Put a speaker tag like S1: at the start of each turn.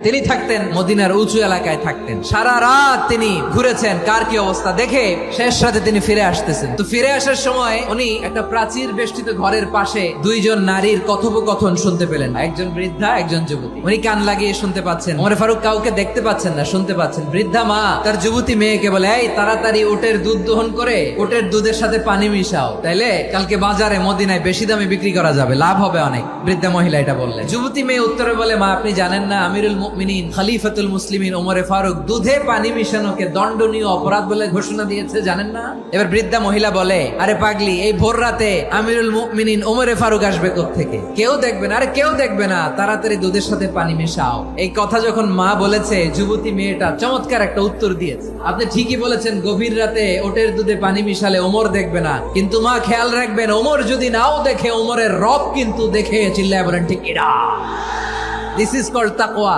S1: তিনি থাকতেন মদিনার উঁচু এলাকায় থাকতেন, সারা রাত তিনি ঘুরেছেন কার কি অবস্থা দেখে শেষ রাতে তিনি ফিরে আসতেছেন। তো ফিরে আসার সময় উনি একটা প্রাচীর বেষ্টিত ঘরের পাশে দুইজন নারীর কথোপকথন শুনতে পেলেন, একজন বৃদ্ধা একজন যুবতী। উনি কান লাগিয়ে শুনতে পাচ্ছেন, ওমর ফারুক কাউকে দেখতে পাচ্ছেন না, শুনতে পাচ্ছেন। বৃদ্ধা মা তার যুবতী মেয়েকে বলে, এই তাড়াতাড়ি উটের দুধ দহন করে উটের দুধের সাথে পানি মিশাও, তাইলে কালকে বাজারে মদিনায় বেশি দামে বিক্রি করা যাবে, লাভ হবে অনেক। বৃদ্ধা মহিলা এটা বললেন। যুবতী মেয়ে উত্তরে বলে, মা আপনি জানেন না আমিরুল মুমিনিন খলিফাতুল মুসলিমিন ওমর ফারুক দুধে পানি মিশানোকে দণ্ডনীয় অপরাধ বলে ঘোষণা দিয়েছে, জানেন না? এবার বৃদ্ধা মহিলা বলে, আরে পাগলি, এই ভোর রাতে আমিরুল মুমিনিন ওমর ফারুক আসবে কোত্থেকে? কেউ দেখবে না। আরে কেউ দেখবে না, তাড়াতাড়ি দুধের সাথে পানি মেশাও। এই কথা যখন মা বলেছে, যুবতী মেয়েটা চমৎকার একটা উত্তর দিয়েছে, আপনি ঠিকই বলেছেন, গভীর রাতে ওটের দুধে পানি মিশালে ওমর দেখবে না, কিন্তু মা খেয়াল রাখবেন, ওমর যদি নাও দেখে ওমরের রব কিন্তু দেখে। চিল্লায় বলেন ঠিক এরা। দিস ইজ কল্ড তাকওয়া।